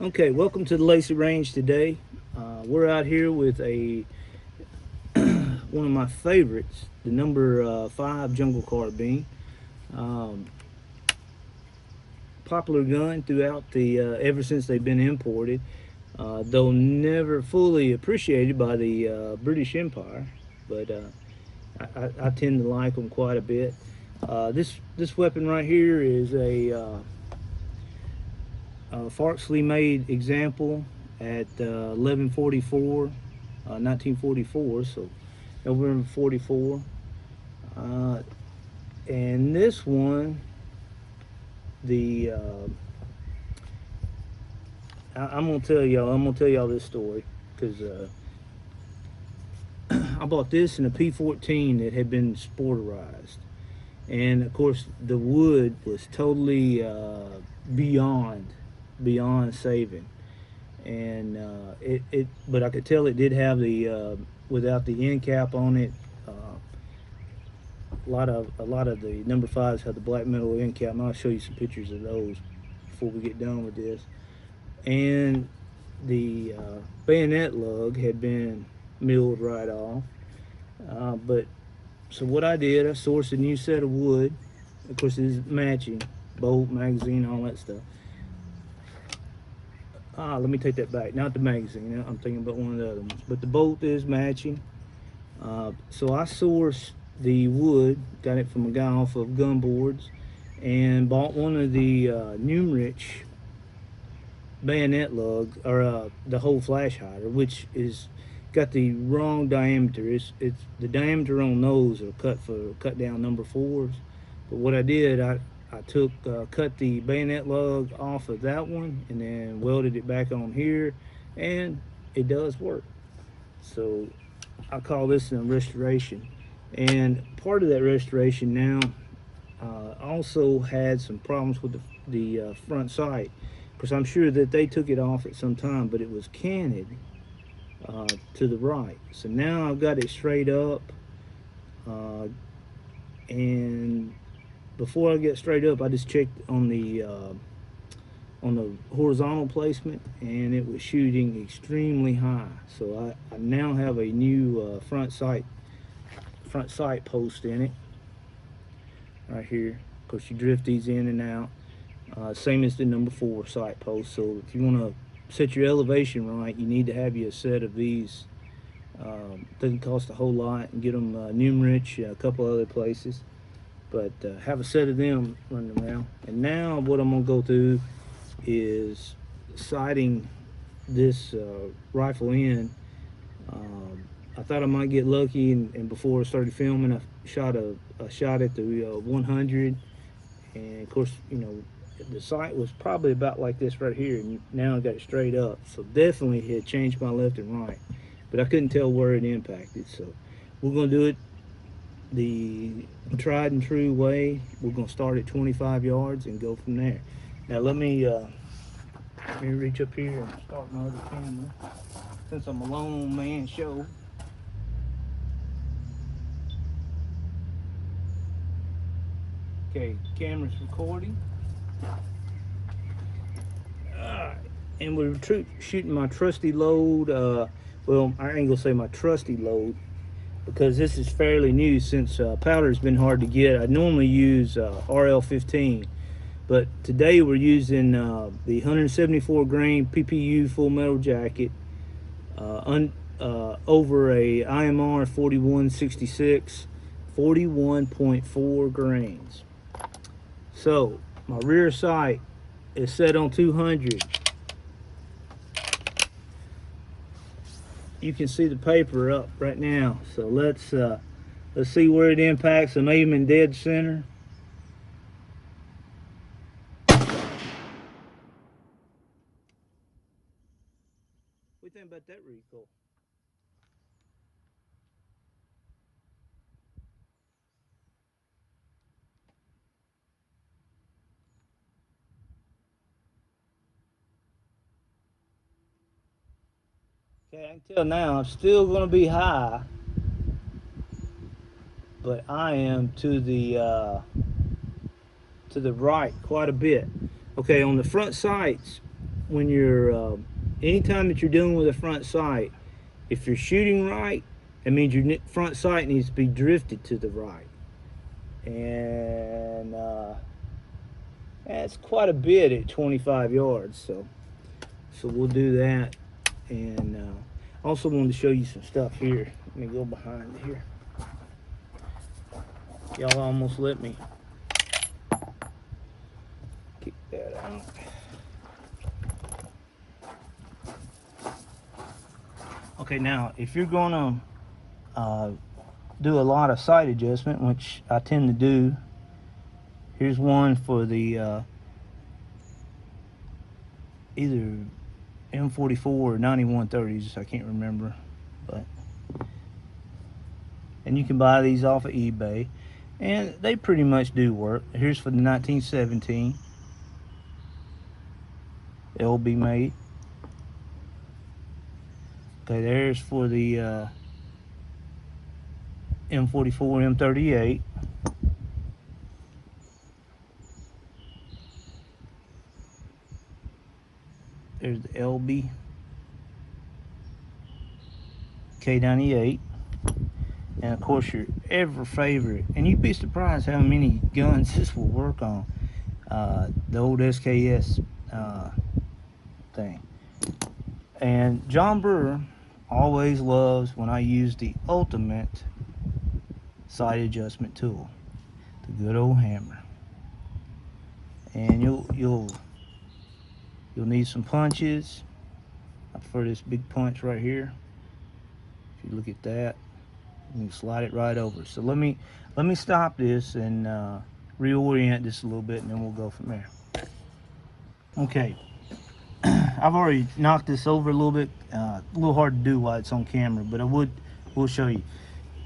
Okay, welcome to the Lacy Range today. We're out here with a one of my favorites, the number 5 Jungle Carbine. Um, Popular gun throughout the ever since they've been imported, though never fully appreciated by the British Empire. But I tend to like them quite a bit. This weapon right here is a Farksley made example at 1144, 1944, so November 44. Uh, and this one, the I'm gonna tell y'all. I'm gonna tell y'all this story because I bought this in a P14 that had been sporterized, and of course the wood was totally beyond saving. And but I could tell it did have the without the end cap on it. A lot of the number fives have the black metal end cap, and I'll show you some pictures of those before we get done with this. And the bayonet lug had been milled right off. But so what I did, I sourced a new set of wood. Of course, it is matching bolt, magazine, all that stuff. Let me take that back. Not the magazine. I'm thinking about one of the other ones. But the bolt is matching. So I sourced the wood, got it from a guy off of Gun Boards, and bought one of the Numrich bayonet lugs, or the whole flash hider, which is got the wrong diameter. It's the diameter on those are cut down number 4s. But what I did, I cut the bayonet lug off of that one and then welded it back on here, and it does work. So I call this a restoration. And part of that restoration now also had some problems with the front sight, because I'm sure that they took it off at some time, but it was canted to the right. So now I've got it straight up, and before I get straight up, I just checked on the horizontal placement, and it was shooting extremely high. So I now have a new front sight post in it right here. Of course, you drift these in and out, same as the number 4 sight post. So if you want to set your elevation right, you need to have you a set of these. Doesn't cost a whole lot, and get them Numrich, a couple other places, but have a set of them running around. And now what I'm gonna go through is sighting this rifle in. I thought I might get lucky, and before I started filming, I shot at the 100, and of course, you know, the sight was probably about like this right here, and now I got it straight up. So definitely had changed my left and right, but I couldn't tell where it impacted. So we're gonna do it the tried and true way. We're gonna start at 25 yards and go from there. Now let me reach up here and start my other camera, since I'm a lone man show. Okay, camera's recording. And we're shooting my trusty load. Well, I ain't gonna say my trusty load, because this is fairly new, since powder's been hard to get. I normally use RL15, but today we're using the 174 grain PPU full metal jacket over a IMR 4166, 41.4 grains. So my rear sight is set on 200. You can see the paper up right now. So let's see where it impacts. I'm aiming dead center. What do you think about that recoil? Okay, I can tell now I'm still going to be high, but I am to the right quite a bit. Okay, on the front sights, when you're anytime that you're dealing with a front sight, if you're shooting right, it means your front sight needs to be drifted to the right, and that's quite a bit at 25 yards. So we'll do that, and also wanted to show you some stuff here. Let me go behind here. Y'all almost let me kick that out. Okay, now if you're gonna do a lot of sight adjustment, which I tend to do, here's one for the either M44 or 9130s, I can't remember, but and you can buy these off of eBay, and they pretty much do work. Here's for the 1917 LB made. Okay, there's for the M44, M38. There's the LB K98. And of course your ever favorite, and you'd be surprised how many guns this will work on, the old SKS thing. And John Brewer always loves when I use the ultimate sight adjustment tool, the good old hammer. And you'll need some punches. I prefer this big punch right here. If you look at that, you can slide it right over. So let me stop this and reorient this a little bit, and then we'll go from there. Okay, I've already knocked this over a little bit. A little hard to do while it's on camera, but we'll show you.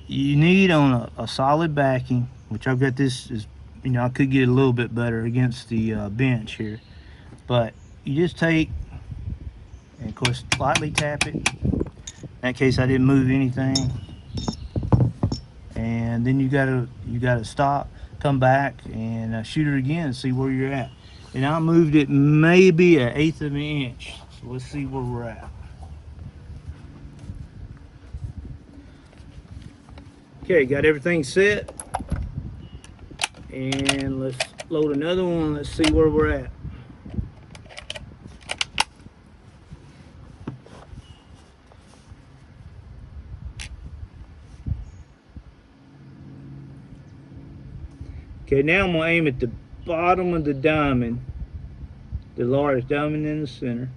You need on a solid backing, which I've got. This is, you know, I could get a little bit better against the bench here, but you just take and of course lightly tap it. In that case, I didn't move anything. And then you gotta stop, come back, and shoot it again and see where you're at. And I moved it maybe 1/8 of an inch. So let's see where we're at. Okay, got everything set. And let's load another one. Let's see where we're at. Okay, now I'm going to aim at the bottom of the diamond, the large diamond in the center.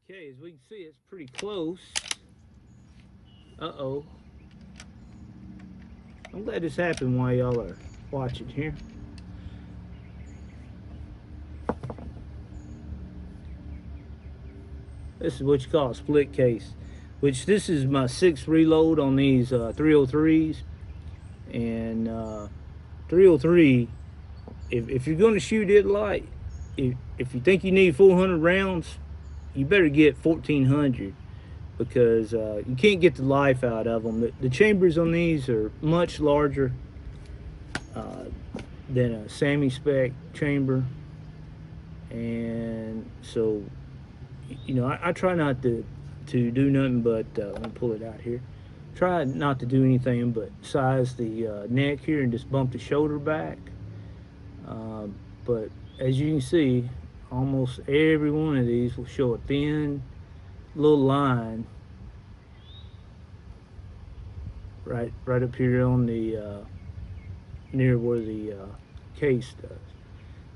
Okay, as we can see, it's pretty close. Uh-oh. I'm glad this happened while y'all are watching here. This is what you call a split case, which this is my 6th reload on these 303s. And 303, if you're going to shoot it light, if you think you need 400 rounds, you better get 1400, because you can't get the life out of them. The chambers on these are much larger than a semi-spec chamber, and so, you know, I try not to do nothing but let me pull it out here. Try not to do anything but size the neck here and just bump the shoulder back. But as you can see, almost every one of these will show a thin little line right up here on the near where the case does.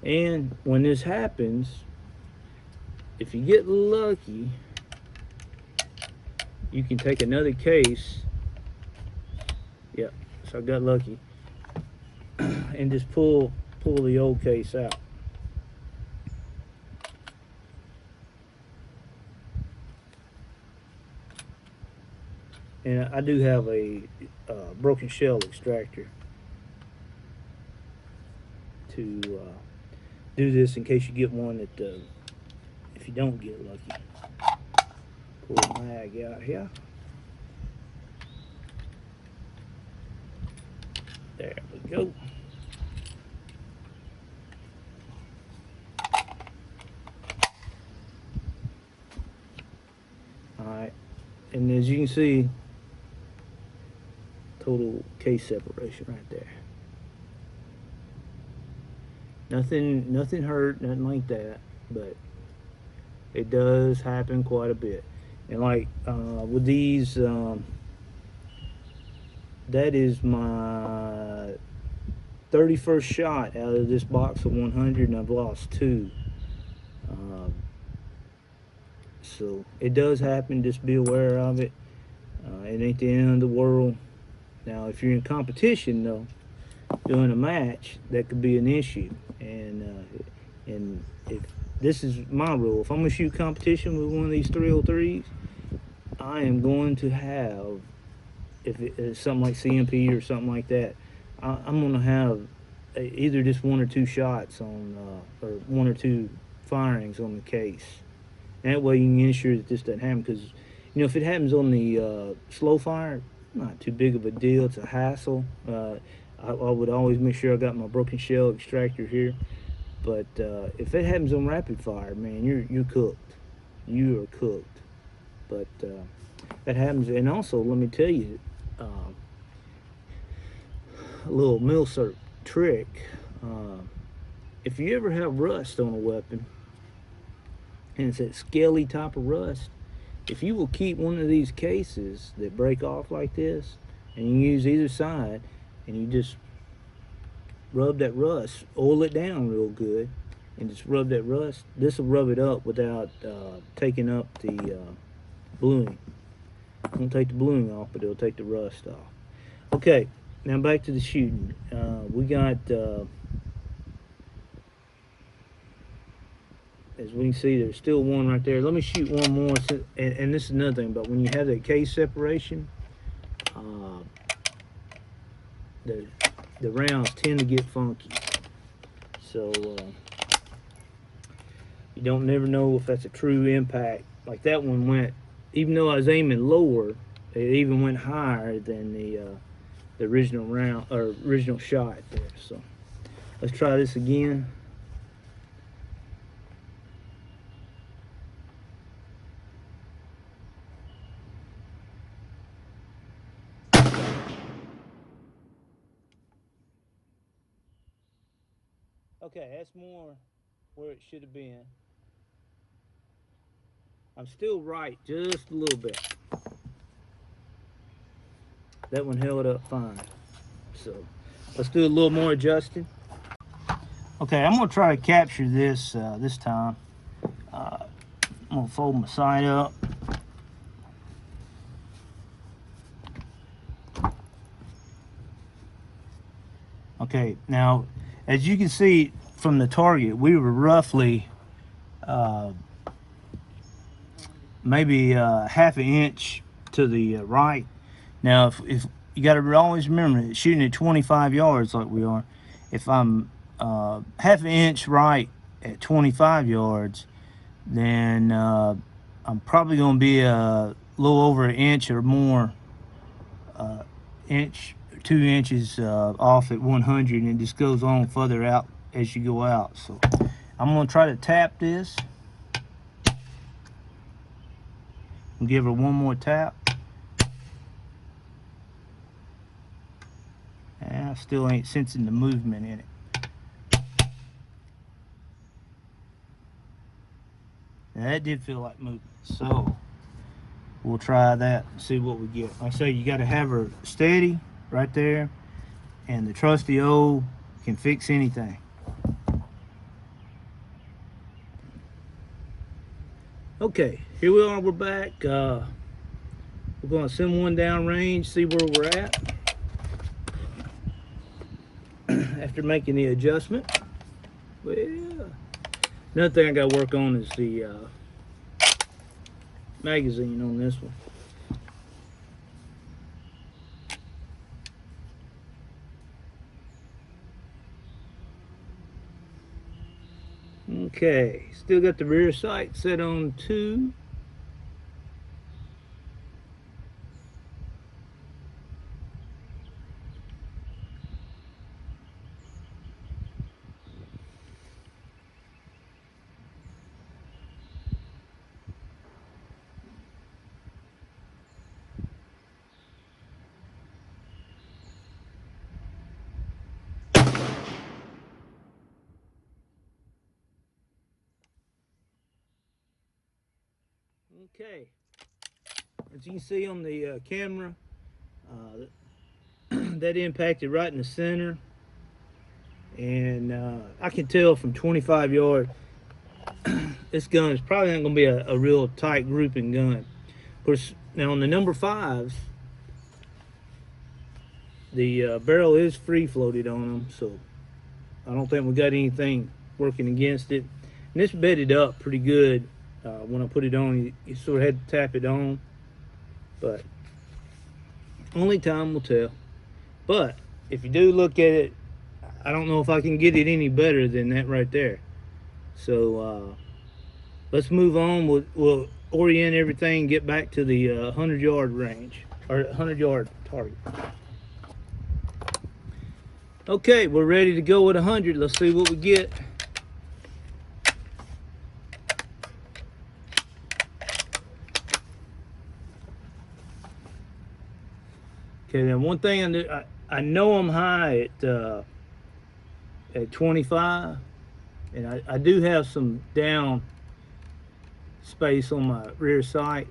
And when this happens, if you get lucky, you can take another case. Yep, so I got lucky. And just pull the old case out. And I do have a broken shell extractor to do this in case you get one that if you don't get lucky. Pull the mag out here. There we go. Alright, and as you can see, total case separation right there. Nothing hurt, nothing like that, but it does happen quite a bit. And like with these, that is my 31st shot out of this box of 100, and I've lost 2. So it does happen. Just be aware of it. It ain't the end of the world. Now, if you're in competition, though, doing a match, that could be an issue. And if this is my rule, if I'm gonna shoot competition with one of these 303s, I am going to have, if it's something like CMP or something like that, I'm gonna have either just 1 or 2 shots on, or 1 or 2 firings on the case. And that way you can ensure that this doesn't happen. Because, you know, if it happens on the slow fire, not too big of a deal. It's a hassle. I would always make sure I got my broken shell extractor here. But if it happens on rapid fire, man, you're cooked. You are cooked. But that happens. And also, let me tell you, a little milsurp trick. If you ever have rust on a weapon, and it's that scaly type of rust, if you will keep one of these cases that break off like this, and you use either side, and you just rub that rust, oil it down real good, and just rub that rust, this will rub it up without taking up the bluing. It won't take the bluing off, but it'll take the rust off. Okay, now back to the shooting. We got, as we can see, there's still one right there. Let me shoot one more. And this is another thing, but when you have that case separation, the rounds tend to get funky. So you don't never know if that's a true impact. Like that one went, even though I was aiming lower, it even went higher than the original round or original shot there. So let's try this again. Okay, that's more where it should have been. I'm still right just a little bit. That one held up fine. So let's do a little more adjusting. Okay, I'm gonna try to capture this this time. I'm gonna fold my sight up. Okay, now as you can see from the target, we were roughly maybe half an inch to the right. Now, if you got to always remember, shooting at 25 yards like we are, if I'm half an inch right at 25 yards, then I'm probably going to be a little over an inch or more, inch, 2 inches off at 100, and it just goes on further out as you go out. So I'm going to try to tap this and give her one more tap. And I still ain't sensing the movement in it. Now that did feel like movement, so we'll try that and see what we get. Like I say, you got to have her steady right there, and the trusty old can fix anything. Okay, here we are, we're back. We're going to send one down range, see where we're at after making the adjustment. Well, another thing I got to work on is the magazine on this one. Okay, still got the rear sight set on 2. Okay, as you can see on the camera, that impacted right in the center, and I can tell from 25 yards this gun is probably not going to be a real tight grouping gun. Of course, now on the number 5s, the barrel is free floated on them, so I don't think we got anything working against it. And this bedded up pretty good. When I put it on, you sort of had to tap it on, but only time will tell. But if you do look at it, I don't know if I can get it any better than that right there. So let's move on. We'll orient everything, get back to the 100-yard range, or 100-yard target. Okay, we're ready to go at 100. Let's see what we get. Okay, now one thing I know I'm high at 25, and I do have some down space on my rear sight.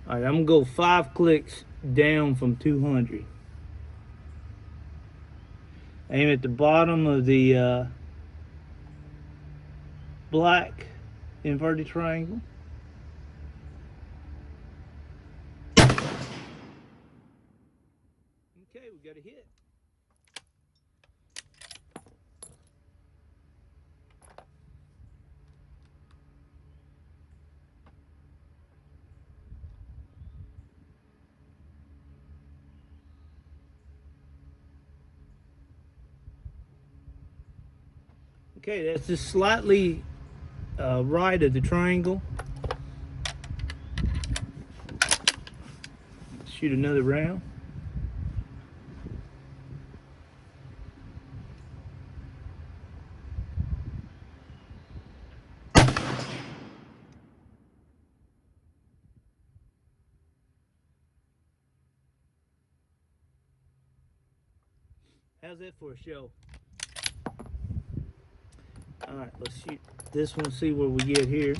All right, I'm gonna go 5 clicks down from 200. Aim at the bottom of the black inverted triangle. Okay, we got a hit. Okay, that's just slightly right of the triangle. Shoot another round. How's that for a show? All right, let's shoot this one, see where we get here.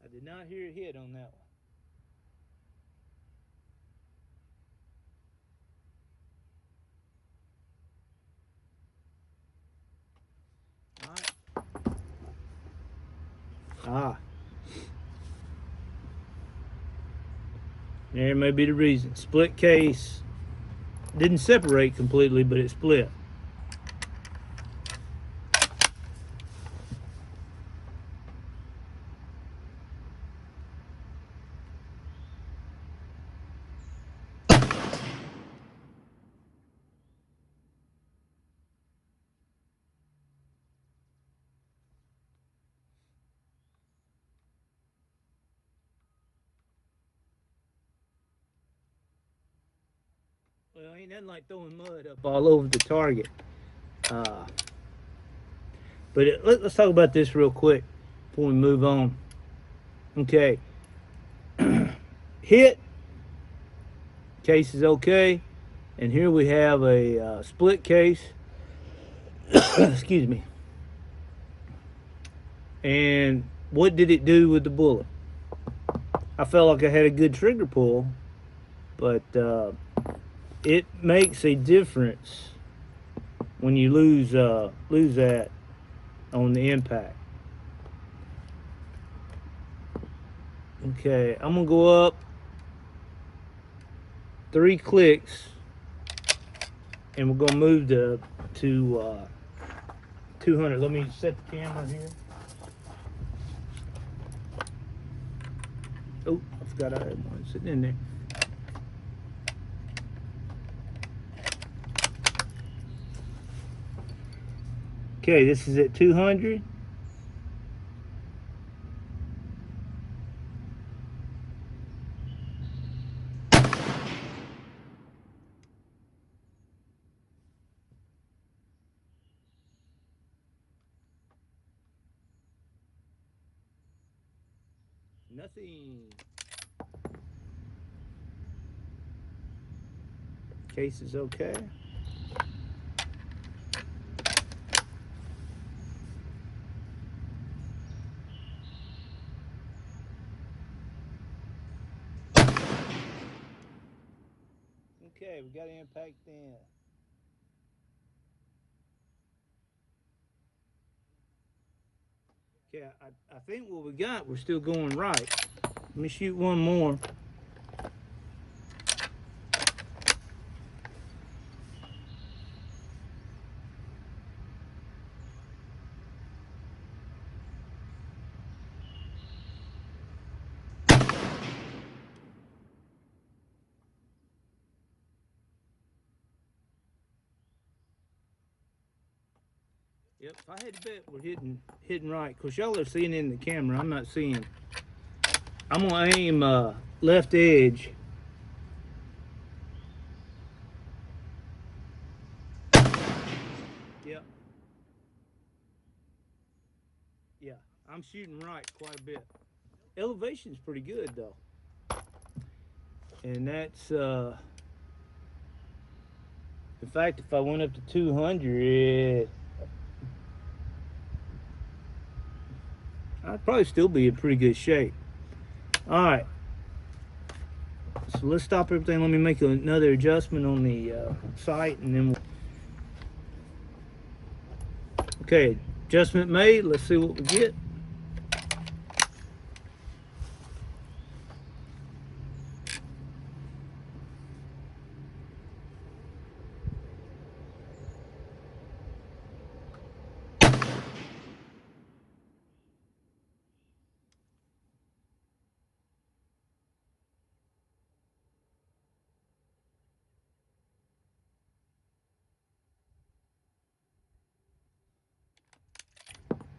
I did not hear a hit on that one. All right. Ah. There may be the reason. Split case. Didn't separate completely, but it split. Well, ain't nothing like throwing mud up all over the target. But let's talk about this real quick before we move on. Okay. Hit. Case is okay. And here we have a split case. Excuse me. And what did it do with the bullet? I felt like I had a good trigger pull, but it makes a difference when you lose that on the impact. Okay, I'm gonna go up 3 clicks, and we're gonna move to 200. Let me set the camera here. Oh, I forgot I had one sitting in there. Okay, this is at 200. Nothing. Case is okay. Okay, we got impact in. Okay, I think what we got, we're still going right. Let me shoot one more. Yep, if I had to bet, we're hitting right. Cause y'all are seeing it in the camera. I'm not seeing. I'm gonna aim left edge. Yep. Yeah, I'm shooting right quite a bit. Elevation's pretty good though, and that's in fact, if I went up to 200, I'd probably still be in pretty good shape. All right, so let's stop everything. Let me make another adjustment on the sight, and then okay, adjustment made. Let's see what we get.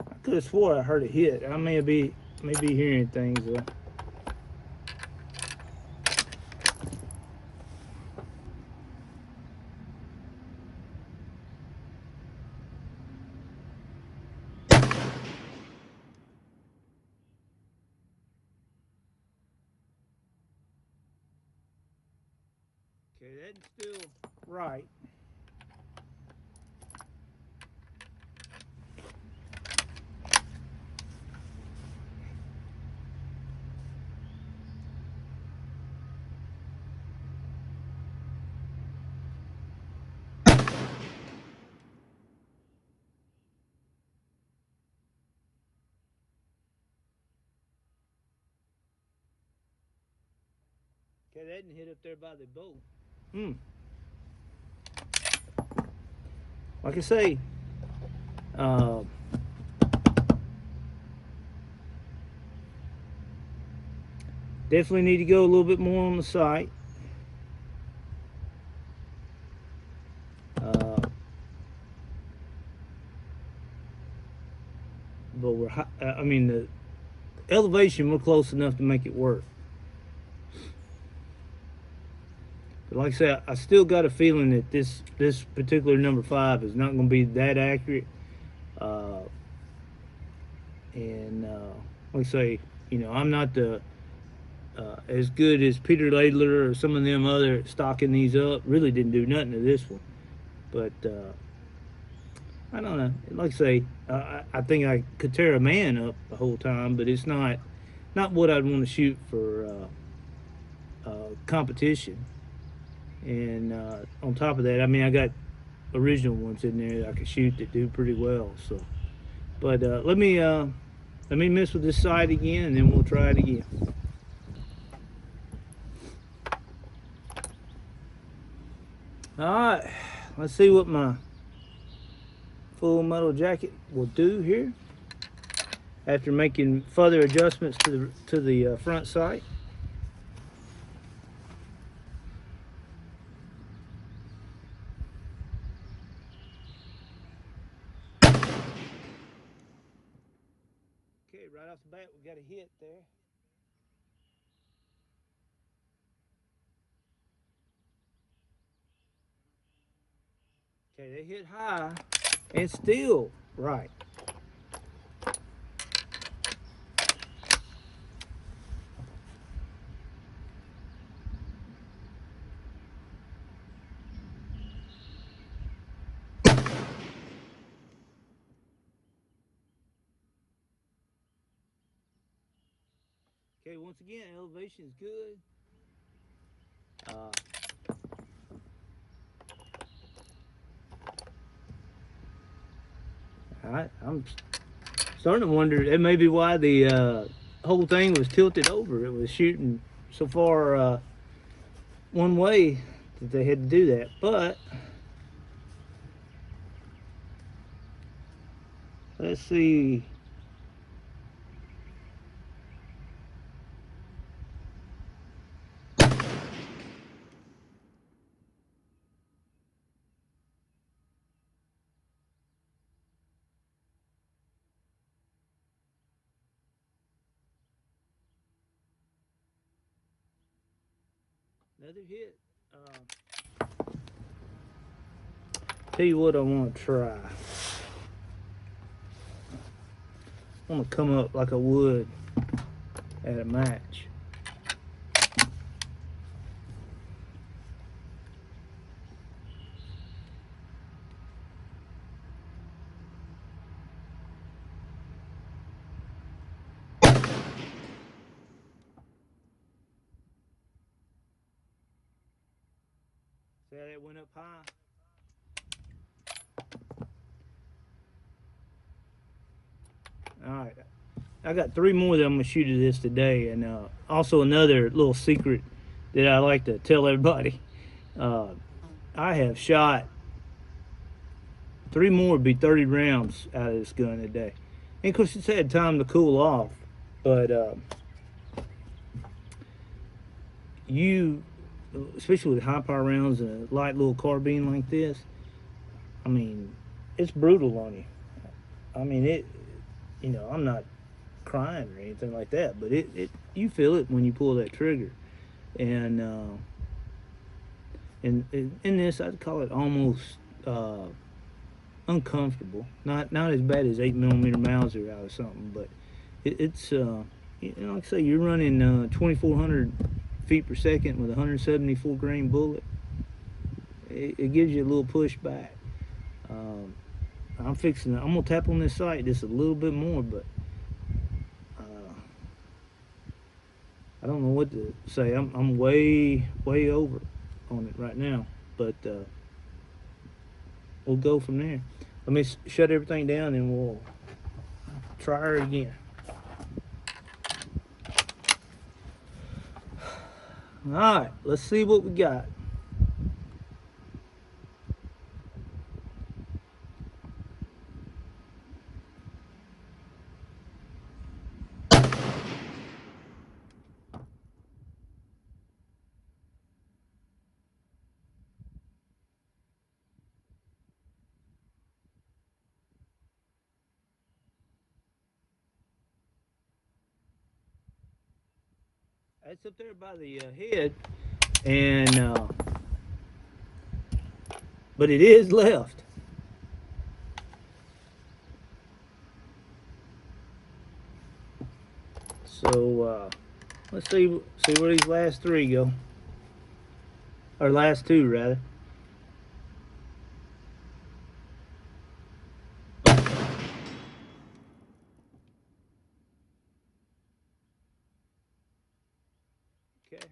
I could have swore I heard a hit. I may be hearing things. Okay, that's still right. Okay, that didn't hit up there by the boat. Like I say, uh, definitely need to go a little bit more on the sight. But we're high, I mean, the elevation, we're close enough to make it work. But like I said, I still got a feeling that this particular number 5 is not going to be that accurate. Uh, and like I say, I'm not the as good as Peter Ladler or some of them other stocking these up. Really didn't do nothing to this one. But I don't know. Like I say, I think I could tear a man up the whole time, but it's not what I'd want to shoot for competition. And on top of that, I mean, I got original ones in there that I can shoot that do pretty well. So, but let me mess with this sight again, and then we'll try it again. All right, let's see what my full metal jacket will do here after making further adjustments to the front sight. Okay, right off the bat, we got a hit there. Okay, they hit high and still right. Okay, once again, elevation is good. I'm starting to wonder, that may be why the whole thing was tilted over. It was shooting so far one way that they had to do that. But let's see. Another hit. Tell you what I want to try. I want to come up like I would at a match. See how that went up high? Alright, I got 3 more that I'm going to shoot at this today, and also another little secret that I like to tell everybody. I have shot 3 more, would be 30 rounds out of this gun today. And of course it's had time to cool off, but you, especially with high power rounds and a light little carbine like this, I mean, it's brutal on you. I mean, it, you know, I'm not crying or anything like that, but it you feel it when you pull that trigger. And in this, I'd call it almost uncomfortable. Not as bad as 8mm Mauser out of something, but it's you know, like I say, you're running 2,400 feet per second with a 174 grain bullet. It gives you a little push back. I'm gonna tap on this sight just a little bit more, but I don't know what to say. I'm way over on it right now, but we'll go from there. Let me shut everything down and we'll try her again. All right, let's see what we got. It's up there by the head, and but it is left. So let's see where these last 3 go, or last 2 rather. Okay.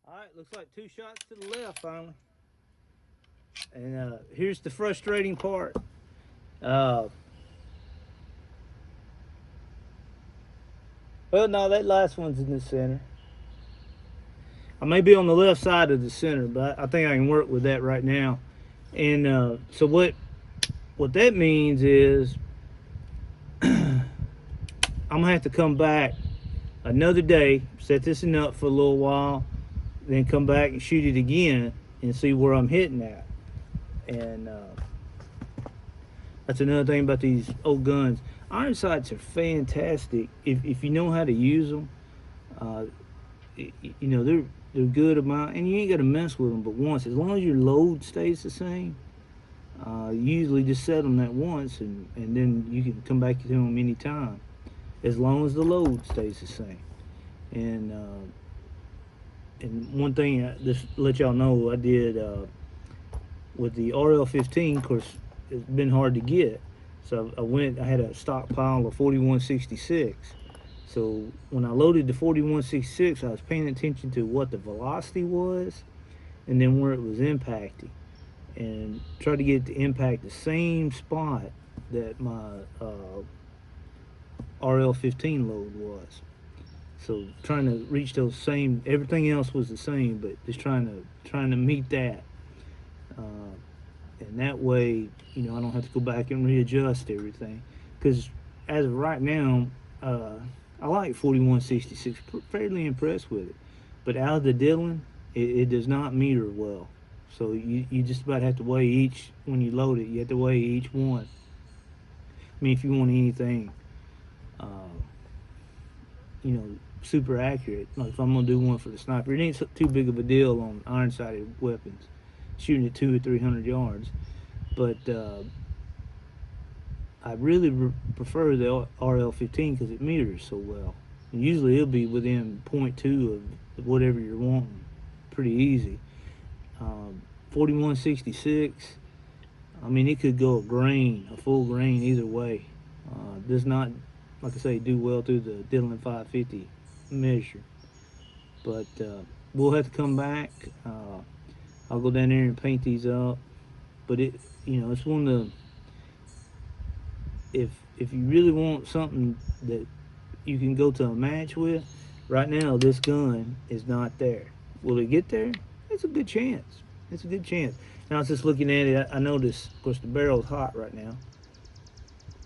All right, looks like 2 shots to the left finally. And here's the frustrating part. Well, no, that last one's in the center. I may be on the left side of the center, but I think I can work with that right now. And so what that means is I'm gonna have to come back another day, set this one up for a little while, then come back and shoot it again and see where I'm hitting at. And that's another thing about these old guns. Iron sights are fantastic if you know how to use them. You know, they're good amount, and you ain't got to mess with them but once. As long as your load stays the same, Usually just set them that once, and then you can come back to them anytime, as long as the load stays the same. And one thing, just to let y'all know, I did with the RL15. Of course, it's been hard to get, so I had a stockpile of 4166. So when I loaded the 4166, I was paying attention to what the velocity was, and then where it was impacting, and tried to get it to impact the same spot that my RL15 load was. So trying to reach those same, everything else was the same, but just trying to meet that, and that way, I don't have to go back and readjust everything. Because as of right now, I like 4166, fairly impressed with it, but out of the diddling, it does not meter well. So you just about have to weigh each, when you load it, you have to weigh each one. I mean, if you want anything, uh, super accurate, like if I'm gonna do one for the sniper, it ain't too big of a deal on iron-sighted weapons, shooting at 200 or 300 yards. But I really prefer the RL15 because it meters so well. And usually it'll be within 0.2 of whatever you're wanting, pretty easy. 4166, I mean, it could go a full grain either way. Does not, like I say, do well through the Diddlin 550 measure. But we'll have to come back. I'll go down there and paint these up. But it's one of the, if you really want something that you can go to a match with, right now this gun is not there. Will it get there? It's a good chance. It's a good chance. Now I was just looking at it. I noticed, of course, the barrel's hot right now,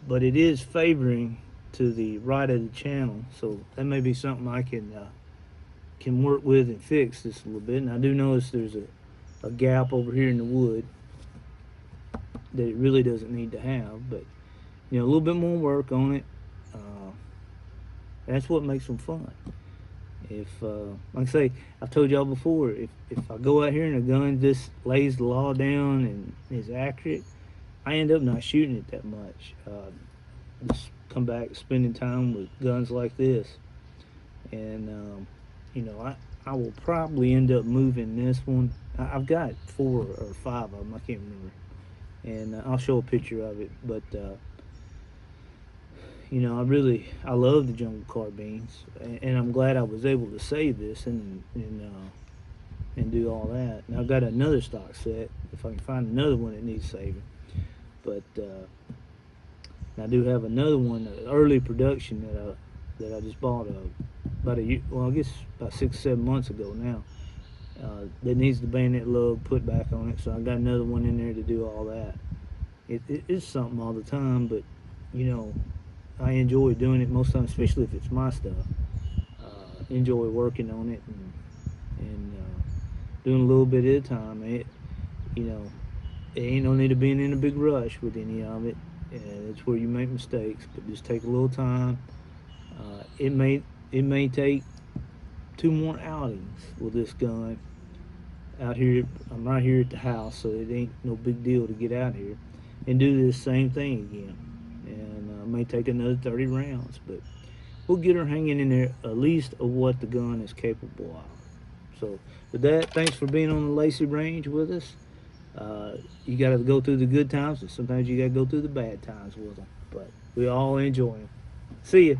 but it is favoring to the right of the channel, so that may be something I can work with and fix this a little bit. And I do notice there's a gap over here in the wood that it really doesn't need to have, but a little bit more work on it. That's what makes them fun. If like I say, I've told y'all before, if I go out here and a gun just lays the law down and is accurate, I end up not shooting it that much. Just come back spending time with guns like this, and I will probably end up moving this one. I've got 4 or 5 of them, I can't remember, and I'll show a picture of it. But I love the Jungle Carbines, and I'm glad I was able to save this and do all that. And I've got another stock set if I can find another one that needs saving. But I do have another one, early production that I just bought about a year, well, I guess about 6 or 7 months ago now. That needs the bayonet lug put back on it, so I got another one in there to do all that. It is something all the time, but I enjoy doing it most times, especially if it's my stuff. Enjoy working on it and doing a little bit at a time. It ain't no need of being in a big rush with any of it. It's where you make mistakes, but just take a little time. It may take 2 more outings with this gun out here. I'm right here at the house, so it ain't no big deal to get out here and do this same thing again. And may take another 30 rounds, but we'll get her hanging in there at least of what the gun is capable of. So with that, thanks for being on the Lacy range with us. You got to go through the good times, and sometimes you got to go through the bad times with them, but we all enjoy them. See ya.